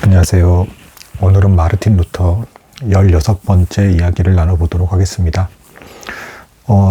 안녕하세요. 오늘은 마르틴 루터 16번째 이야기를 나눠보도록 하겠습니다.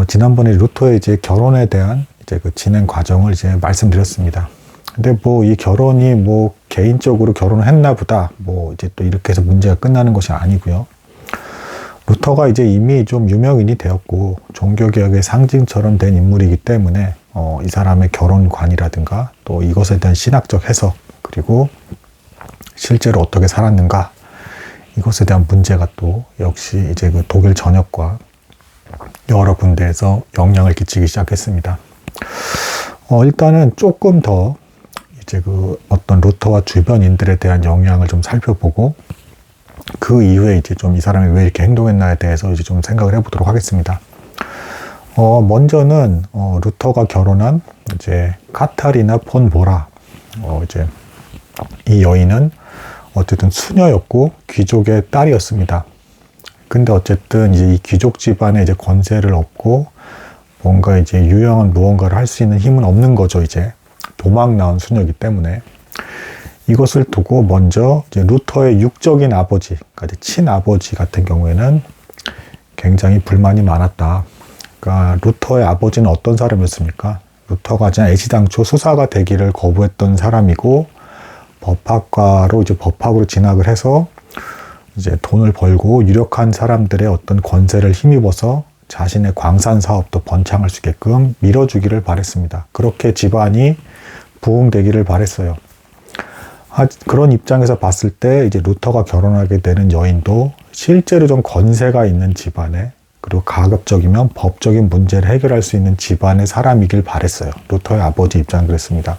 지난번에 루터의 이제 결혼에 대한 이제 그 진행 과정을 이제 말씀드렸습니다. 근데 이 결혼이 개인적으로 결혼을 했나 보다, 이제 또 이렇게 해서 문제가 끝나는 것이 아니고요. 루터가 이제 이미 좀 유명인이 되었고, 종교개혁의 상징처럼 된 인물이기 때문에, 이 사람의 결혼관이라든가, 또 이것에 대한 신학적 해석, 그리고 실제로 어떻게 살았는가, 이것에 대한 문제가 또 역시 이제 그 독일 전역과 여러 군데에서 영향을 끼치기 시작했습니다. 일단은 조금 더 이제 그 어떤 루터와 주변인들에 대한 영향을 좀 살펴보고, 그 이후에 이제 좀 이 사람이 왜 이렇게 행동했나에 대해서 이제 좀 생각을 해보도록 하겠습니다. 먼저는 루터가 결혼한 이제 카타리나 폰 보라, 이제 이 여인은 어쨌든 수녀였고 귀족의 딸이었습니다. 근데 어쨌든 이제 이 귀족 집안에 이제 권세를 얻고 뭔가 이제 유용한 무언가를 할 수 있는 힘은 없는 거죠. 이제 도망 나온 수녀이기 때문에. 이것을 두고 먼저 이제 루터의 육적인 아버지, 그러니까 이제 친아버지 같은 경우에는 굉장히 불만이 많았다. 그러니까 루터의 아버지는 어떤 사람이었습니까? 루터가 그냥 애시당초 수사가 되기를 거부했던 사람이고, 법학과로 이제 법학으로 진학을 해서 이제 돈을 벌고 유력한 사람들의 어떤 권세를 힘입어서 자신의 광산 사업도 번창할 수 있게끔 밀어주기를 바랬습니다. 그렇게 집안이 부흥되기를 바랬어요. 그런 입장에서 봤을 때 이제 루터가 결혼하게 되는 여인도 실제로 좀 권세가 있는 집안에, 그리고 가급적이면 법적인 문제를 해결할 수 있는 집안의 사람이길 바랬어요. 루터의 아버지 입장은 그랬습니다.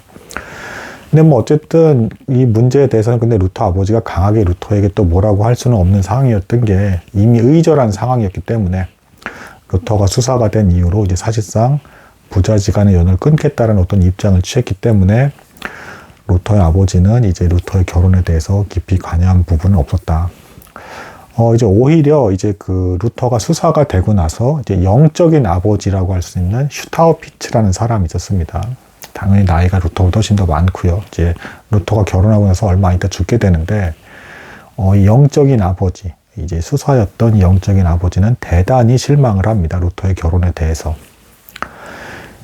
근데 어쨌든 이 문제에 대해서는 근데 루터 아버지가 강하게 루터에게 또 뭐라고 할 수는 없는 상황이었던 게 이미 의절한 상황이었기 때문에, 루터가 수사가 된 이후로 이제 사실상 부자지간의 연을 끊겠다는 어떤 입장을 취했기 때문에 루터의 아버지는 이제 루터의 결혼에 대해서 깊이 관여한 부분은 없었다. 이제 오히려 이제 그 루터가 수사가 되고 나서 이제 영적인 아버지라고 할 수 있는 슈타우피츠라는 사람이 있었습니다. 당연히 나이가 루터보다 훨씬 더 많고요. 이제 루터가 결혼하고 나서 얼마 있다 죽게 되는데, 이 영적인 아버지, 이제 수사였던 이 영적인 아버지는 대단히 실망을 합니다. 루터의 결혼에 대해서.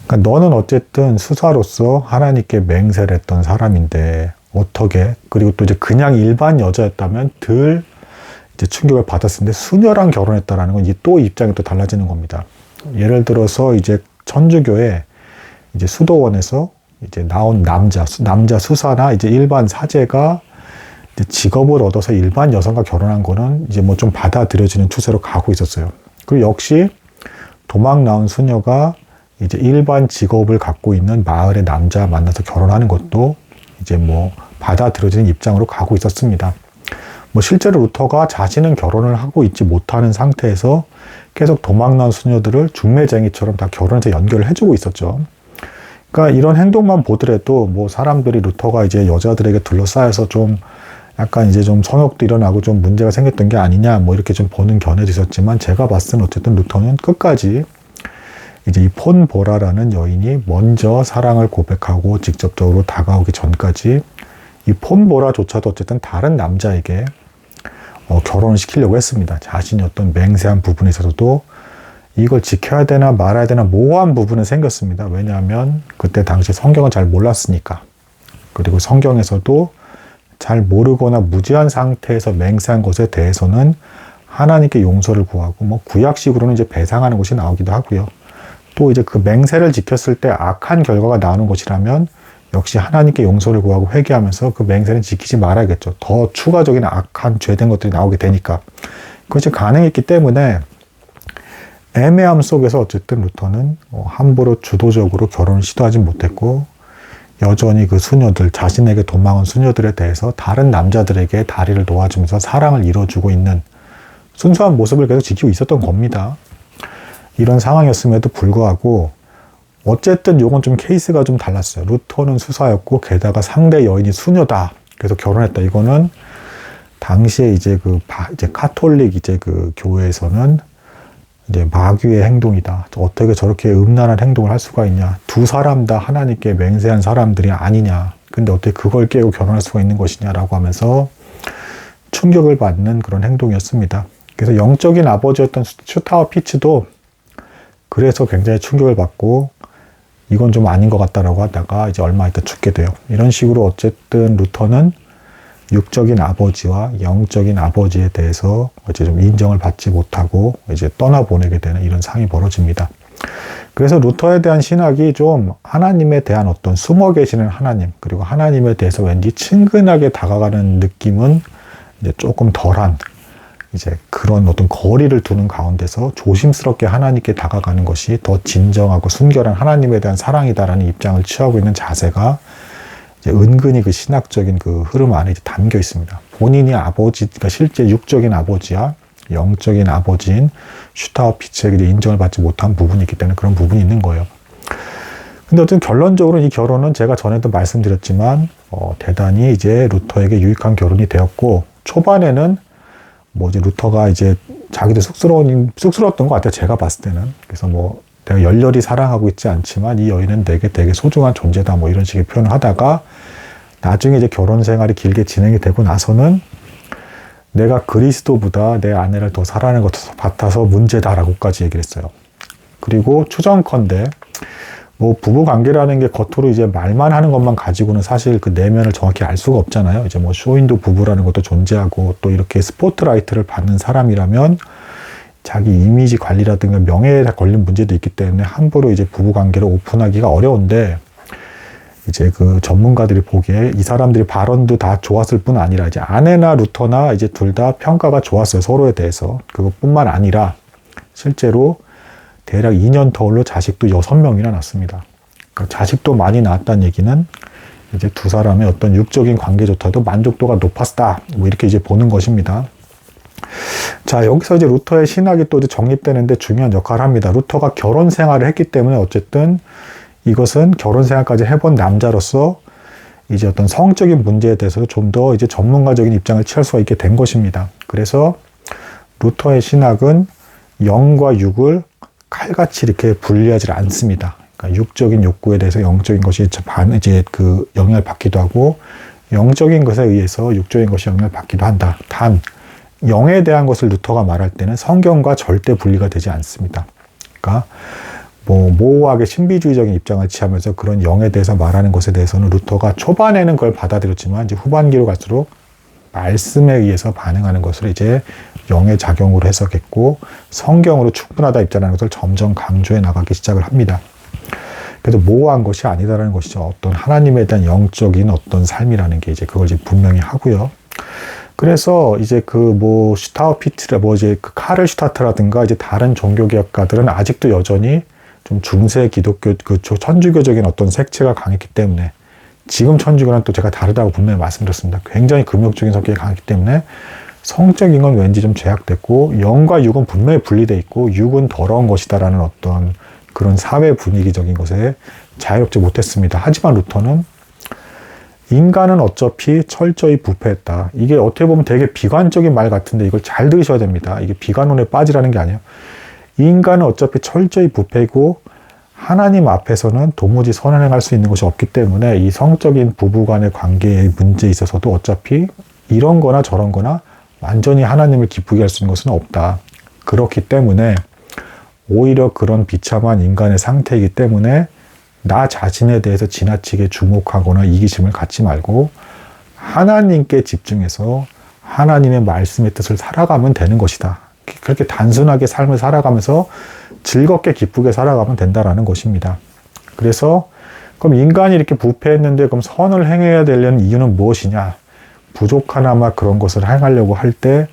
그러니까 너는 어쨌든 수사로서 하나님께 맹세를 했던 사람인데 어떻게, 그리고 또 이제 그냥 일반 여자였다면 덜 이제 충격을 받았을 텐데 수녀랑 결혼했다라는 건 이제 또 입장이 또 달라지는 겁니다. 예를 들어서 이제 천주교에 이제 수도원에서 이제 나온 남자 수사나 이제 일반 사제가 이제 직업을 얻어서 일반 여성과 결혼한 거는 이제 좀 받아들여지는 추세로 가고 있었어요. 그리고 역시 도망 나온 수녀가 이제 일반 직업을 갖고 있는 마을의 남자 만나서 결혼하는 것도 이제 받아들여지는 입장으로 가고 있었습니다. 실제로 루터가 자신은 결혼을 하고 있지 못하는 상태에서 계속 도망 나온 수녀들을 중매쟁이처럼 다 결혼해서 연결을 해주고 있었죠. 그러니까 이런 행동만 보더라도 사람들이 루터가 이제 여자들에게 둘러싸여서 좀 약간 이제 좀 성욕도 일어나고 좀 문제가 생겼던 게 아니냐 이렇게 좀 보는 견해도 있었지만, 제가 봤을 때는 어쨌든 루터는 끝까지 이제 이 폰 보라라는 여인이 먼저 사랑을 고백하고 직접적으로 다가오기 전까지 이 폰 보라조차도 어쨌든 다른 남자에게 결혼을 시키려고 했습니다. 자신이 어떤 맹세한 부분에 있어서도 이걸 지켜야 되나 말아야 되나 모호한 부분은 생겼습니다. 왜냐하면 그때 당시 성경을 잘 몰랐으니까. 그리고 성경에서도 잘 모르거나 무지한 상태에서 맹세한 것에 대해서는 하나님께 용서를 구하고 구약식으로는 이제 배상하는 것이 나오기도 하고요. 또 이제 그 맹세를 지켰을 때 악한 결과가 나오는 것이라면 역시 하나님께 용서를 구하고 회개하면서 그 맹세는 지키지 말아야겠죠. 더 추가적인 악한 죄된 것들이 나오게 되니까. 그것이 가능했기 때문에 애매함 속에서 어쨌든 루터는 함부로 주도적으로 결혼을 시도하지 못했고, 여전히 그 수녀들, 자신에게 도망온 수녀들에 대해서 다른 남자들에게 다리를 놓아주면서 사랑을 이뤄주고 있는 순수한 모습을 계속 지키고 있었던 겁니다. 이런 상황이었음에도 불구하고 어쨌든 요건 좀 케이스가 좀 달랐어요. 루터는 수사였고 게다가 상대 여인이 수녀다. 그래서 결혼했다. 이거는 당시에 이제 이제 카톨릭 이제 그 교회에서는 이제 마귀의 행동이다. 어떻게 저렇게 음란한 행동을 할 수가 있냐. 두 사람 다 하나님께 맹세한 사람들이 아니냐. 근데 어떻게 그걸 깨고 결혼할 수가 있는 것이냐라고 하면서 충격을 받는 그런 행동이었습니다. 그래서 영적인 아버지였던 슈타와 피츠도 그래서 굉장히 충격을 받고 이건 좀 아닌 것 같다라고 하다가 이제 얼마 있다 죽게 돼요. 이런 식으로 어쨌든 루터는 육적인 아버지와 영적인 아버지에 대해서 이제 좀 인정을 받지 못하고 이제 떠나보내게 되는 이런 상황이 벌어집니다. 그래서 루터에 대한 신학이 좀 하나님에 대한 어떤 숨어 계시는 하나님, 그리고 하나님에 대해서 왠지 친근하게 다가가는 느낌은 이제 조금 덜한 이제 그런 어떤 거리를 두는 가운데서 조심스럽게 하나님께 다가가는 것이 더 진정하고 순결한 하나님에 대한 사랑이다라는 입장을 취하고 있는 자세가 이제 은근히 그 신학적인 그 흐름 안에 이제 담겨 있습니다. 본인이 아버지, 그러니까 실제 육적인 아버지와 영적인 아버지인 슈타와 피츠에게 인정을 받지 못한 부분이 있기 때문에 그런 부분이 있는 거예요. 근데 어쨌든 결론적으로 이 결혼은 제가 전에도 말씀드렸지만 대단히 이제 루터에게 유익한 결혼이 되었고, 초반에는 이제 루터가 이제 자기도 쑥스러웠던 것 같아요. 제가 봤을 때는. 그래서 내가 열렬히 사랑하고 있지 않지만 이 여인은 내게 되게 소중한 존재다 이런 식의 표현을 하다가 나중에 이제 결혼 생활이 길게 진행이 되고 나서는 내가 그리스도보다 내 아내를 더 사랑하는 것 같아서 문제다라고까지 얘기를 했어요. 그리고 추정컨대 부부 관계라는 게 겉으로 이제 말만 하는 것만 가지고는 사실 그 내면을 정확히 알 수가 없잖아요. 이제 쇼윈도 부부라는 것도 존재하고 또 이렇게 스포트라이트를 받는 사람이라면 자기 이미지 관리라든가 명예에 걸린 문제도 있기 때문에 함부로 이제 부부 관계를 오픈하기가 어려운데, 이제 그 전문가들이 보기에 이 사람들이 발언도 다 좋았을 뿐 아니라 이제 아내나 루터나 이제 둘 다 평가가 좋았어요. 서로에 대해서. 그것뿐만 아니라 실제로 대략 2년 터울로 자식도 6명이나 낳습니다. 그러니까 자식도 많이 낳았다는 얘기는 이제 두 사람의 어떤 육적인 관계조차도 만족도가 높았다. 이렇게 이제 보는 것입니다. 자, 여기서 이제 루터의 신학이 또 이제 정립되는데 중요한 역할을 합니다. 루터가 결혼 생활을 했기 때문에 어쨌든 이것은 결혼 생활까지 해본 남자로서 이제 어떤 성적인 문제에 대해서 좀 더 이제 전문가적인 입장을 취할 수가 있게 된 것입니다. 그래서 루터의 신학은 영과 육을 칼같이 이렇게 분리하지 않습니다. 그러니까 육적인 욕구에 대해서 영적인 것이 이제 그 영향을 받기도 하고, 영적인 것에 의해서 육적인 것이 영향을 받기도 한다. 단 영에 대한 것을 루터가 말할 때는 성경과 절대 분리가 되지 않습니다. 그러니까 모호하게 신비주의적인 입장을 취하면서 그런 영에 대해서 말하는 것에 대해서는 루터가 초반에는 그걸 받아들였지만 이제 후반기로 갈수록 말씀에 의해서 반응하는 것을 이제 영의 작용으로 해석했고, 성경으로 충분하다 입장하는 것을 점점 강조해 나가기 시작을 합니다. 그래도 모호한 것이 아니다라는 것이죠. 어떤 하나님에 대한 영적인 어떤 삶이라는 게 이제 그걸 이제 분명히 하고요. 그래서 이제 슈타우피트라 이제 그 카를 슈타트라든가 이제 다른 종교개혁가들은 아직도 여전히 좀 중세 기독교 천주교적인 어떤 색채가 강했기 때문에, 지금 천주교는 또 제가 다르다고 분명히 말씀드렸습니다. 굉장히 금욕적인 성격이 강했기 때문에 성적인 건 왠지 좀 제약됐고, 영과 육은 분명히 분리되어 있고 육은 더러운 것이다라는 어떤 그런 사회 분위기적인 것에 자유롭지 못했습니다. 하지만 루터는 인간은 어차피 철저히 부패했다. 이게 어떻게 보면 되게 비관적인 말 같은데 이걸 잘 들으셔야 됩니다. 이게 비관론에 빠지라는 게 아니에요. 인간은 어차피 철저히 부패고 하나님 앞에서는 도무지 선행할 수 있는 것이 없기 때문에 이 성적인 부부 간의 관계의 문제에 있어서도 어차피 이런 거나 저런 거나 완전히 하나님을 기쁘게 할 수 있는 것은 없다. 그렇기 때문에 오히려 그런 비참한 인간의 상태이기 때문에 나 자신에 대해서 지나치게 주목하거나 이기심을 갖지 말고 하나님께 집중해서 하나님의 말씀의 뜻을 살아가면 되는 것이다. 그렇게 단순하게 삶을 살아가면서 즐겁게 기쁘게 살아가면 된다라는 것입니다. 그래서 그럼 인간이 이렇게 부패했는데 그럼 선을 행해야 되려는 이유는 무엇이냐? 부족하나마 그런 것을 행하려고 할 때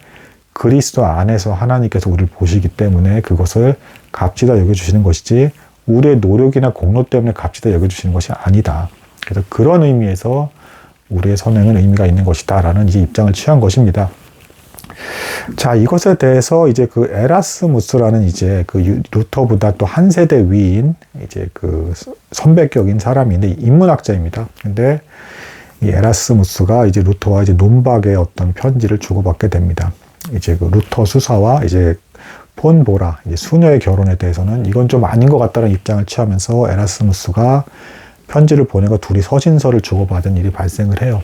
그리스도 안에서 하나님께서 우리를 보시기 때문에 그것을 값지다 여겨주시는 것이지 우리의 노력이나 공로 때문에 값지다 여겨주시는 것이 아니다. 그래서 그런 의미에서 우리의 선행은 의미가 있는 것이다 라는 이제 입장을 취한 것입니다. 자, 이것에 대해서 이제 그 에라스무스라는 이제 그 루터보다 또 한 세대 위인 이제 그 선배격인 사람인데 인문학자입니다. 근데 이 에라스무스가 이제 루터와 이제 논박의 어떤 편지를 주고받게 됩니다. 이제 그 루터 수사와 이제 폰보라 이제 수녀의 결혼에 대해서는 이건 좀 아닌 것 같다는 입장을 취하면서 에라스무스가 편지를 보내고 둘이 서신서를 주고받은 일이 발생을 해요.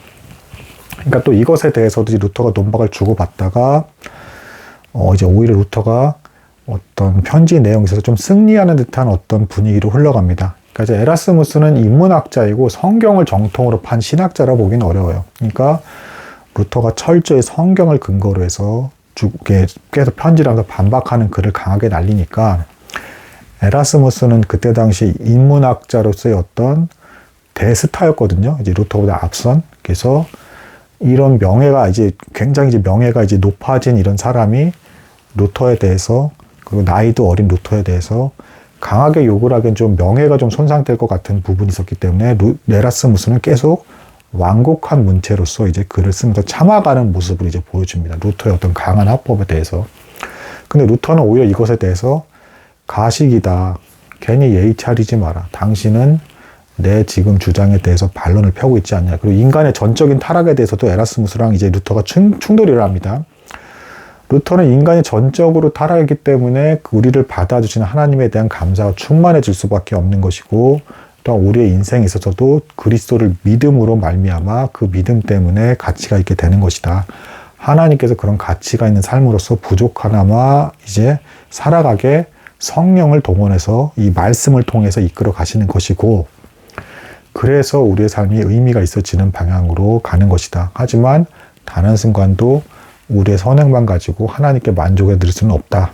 그러니까 또 이것에 대해서도 이제 루터가 논박을 주고받다가 이제 오히려 루터가 어떤 편지 내용에 있어서 좀 승리하는 듯한 어떤 분위기로 흘러갑니다. 그러니까 이제 에라스무스는 인문학자이고 성경을 정통으로 판 신학자라 보기는 어려워요. 그러니까 루터가 철저히 성경을 근거로 해서 계속 편지를 하면서 반박하는 글을 강하게 날리니까 에라스무스는 그때 당시 인문학자로서의 어떤 대스타였거든요. 이제 루터보다 앞선. 그래서 이런 명예가 이제 굉장히 이제 명예가 이제 높아진 이런 사람이 루터에 대해서, 그리고 나이도 어린 루터에 대해서 강하게 욕을 하기엔 좀 명예가 좀 손상될 것 같은 부분이 있었기 때문에 에라스무스는 계속 완곡한 문체로서 이제 글을 쓰면서 참아가는 모습을 이제 보여줍니다. 루터의 어떤 강한 합법에 대해서. 근데 루터는 오히려 이것에 대해서 가식이다. 괜히 예의 차리지 마라. 당신은 내 지금 주장에 대해서 반론을 펴고 있지 않냐. 그리고 인간의 전적인 타락에 대해서도 에라스무스랑 이제 루터가 충돌을 합니다. 루터는 인간이 전적으로 타락했기 때문에 우리를 받아주시는 하나님에 대한 감사가 충만해질 수밖에 없는 것이고, 또한 우리의 인생에 있어서도 그리스도를 믿음으로 말미암아 그 믿음 때문에 가치가 있게 되는 것이다. 하나님께서 그런 가치가 있는 삶으로서 부족하나마 이제 살아가게 성령을 동원해서 이 말씀을 통해서 이끌어 가시는 것이고, 그래서 우리의 삶이 의미가 있어지는 방향으로 가는 것이다. 하지만 단 한순간도 우리의 선행만 가지고 하나님께 만족해 드릴 수는 없다.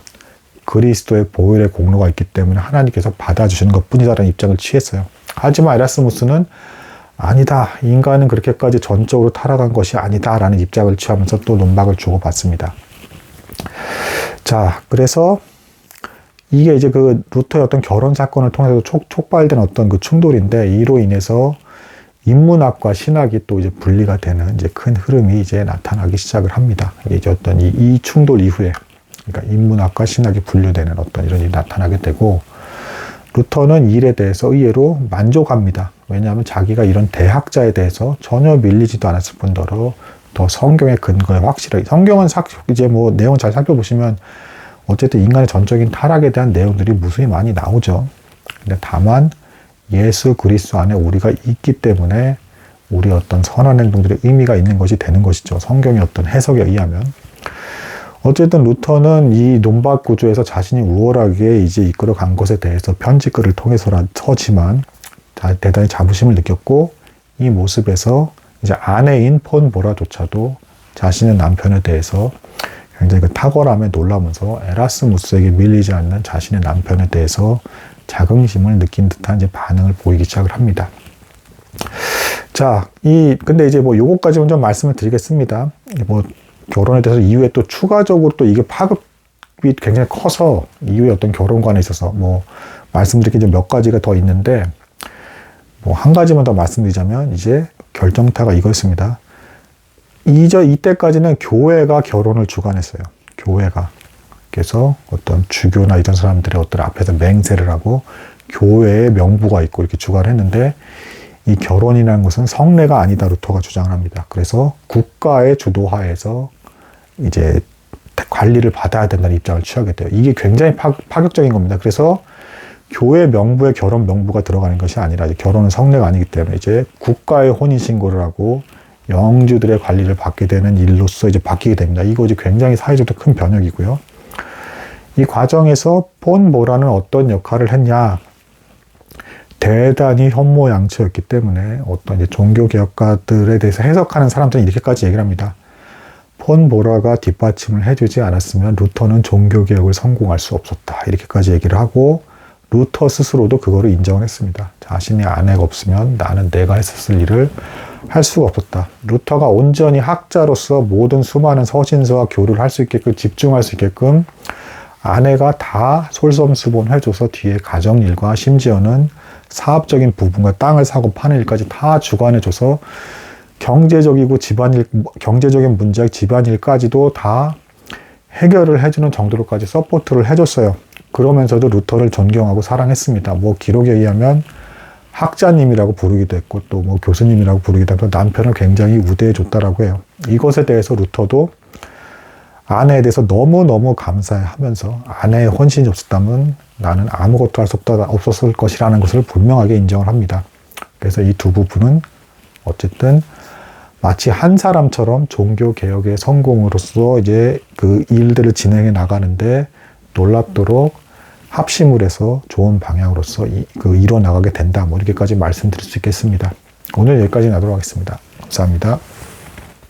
그리스도의 보혈의 공로가 있기 때문에 하나님께서 받아주시는 것뿐이다라는 입장을 취했어요. 하지만 에라스무스는 아니다. 인간은 그렇게까지 전적으로 타락한 것이 아니다라는 입장을 취하면서 또 논박을 주고받습니다. 자, 그래서 이게 이제 그 루터의 어떤 결혼 사건을 통해서 촉발된 어떤 그 충돌인데, 이로 인해서 인문학과 신학이 또 이제 분리가 되는 이제 큰 흐름이 이제 나타나기 시작을 합니다. 이게 이제 어떤 이 충돌 이후에, 그러니까 인문학과 신학이 분류되는 어떤 이런 일이 나타나게 되고, 루터는 이 일에 대해서 의외로 만족합니다. 왜냐하면 자기가 이런 대학자에 대해서 전혀 밀리지도 않았을 뿐더러 더 성경의 근거에 확실하게, 성경은 이제 뭐 내용 잘 살펴보시면 어쨌든 인간의 전적인 타락에 대한 내용들이 무수히 많이 나오죠. 근데 다만 예수 그리스도 안에 우리가 있기 때문에 우리 어떤 선한 행동들의 의미가 있는 것이 되는 것이죠. 성경의 어떤 해석에 의하면. 어쨌든 루터는 이 논박 구조에서 자신이 우월하게 이제 이끌어 간 것에 대해서 편지글을 통해서지만 대단히 자부심을 느꼈고, 이 모습에서 이제 아내인 폰 보라조차도 자신의 남편에 대해서 굉장히 그 탁월함에 놀라면서 에라스무스에게 밀리지 않는 자신의 남편에 대해서 자긍심을 느낀 듯한 이제 반응을 보이기 시작을 합니다. 자, 근데 이제 뭐 요거까지는 좀 말씀을 드리겠습니다. 뭐 결혼에 대해서 이후에 또 추가적으로 또 이게 파급이 굉장히 커서 이후에 어떤 결혼관에 있어서 뭐 말씀드릴 게 좀 몇 가지가 더 있는데, 뭐 한 가지만 더 말씀드리자면 이제 결정타가 이거였습니다. 이때까지는 교회가 결혼을 주관했어요. 교회가. 그래서 어떤 주교나 이런 사람들의 어떤 앞에서 맹세를 하고 교회의 명부가 있고 이렇게 주관했는데, 이 결혼이라는 것은 성례가 아니다, 루터가 주장을 합니다. 그래서 국가의 주도하에서 이제 관리를 받아야 된다는 입장을 취하게 돼요. 이게 굉장히 파격적인 겁니다. 그래서 교회 명부에 결혼 명부가 들어가는 것이 아니라, 이제 결혼은 성례가 아니기 때문에 이제 국가의 혼인신고를 하고 영주들의 관리를 받게 되는 일로서 이제 바뀌게 됩니다. 이거 이제 굉장히 사회적으로 큰 변혁이고요. 이 과정에서 폰 보라는 어떤 역할을 했냐? 대단히 현모양처였기 때문에 어떤 이제 종교개혁가들에 대해서 해석하는 사람들은 이렇게까지 얘기를 합니다. 폰 보라가 뒷받침을 해주지 않았으면 루터는 종교개혁을 성공할 수 없었다. 이렇게까지 얘기를 하고, 루터 스스로도 그거를 인정을 했습니다. 자신의 아내가 없으면 나는 내가 했었을 일을 할 수가 없었다. 루터가 온전히 학자로서 모든 수많은 서신서와 교류를 할 수 있게끔, 집중할 수 있게끔 아내가 다 솔선수범해줘서 뒤에 가정일과 심지어는 사업적인 부분과 땅을 사고 파는 일까지 다 주관해줘서 경제적이고 경제적인 문제, 집안일까지도 다 해결을 해주는 정도로까지 서포트를 해줬어요. 그러면서도 루터를 존경하고 사랑했습니다. 뭐 기록에 의하면 학자님이라고 부르기도 했고, 또 뭐 교수님이라고 부르기도 하고, 남편을 굉장히 우대해 줬다라고 해요. 이것에 대해서 루터도 아내에 대해서 너무너무 감사해하면서, 아내의 헌신이 없었다면 나는 아무것도 할 수 없었을 것이라는 것을 분명하게 인정을 합니다. 그래서 이 두 부분은 어쨌든 마치 한 사람처럼 종교 개혁의 성공으로서 이제 그 일들을 진행해 나가는데 놀랍도록 합심을 해서 좋은 방향으로서 이뤄 나가게 된다. 뭐 이렇게까지 말씀드릴 수 있겠습니다. 오늘 여기까지 나도록 하겠습니다. 감사합니다.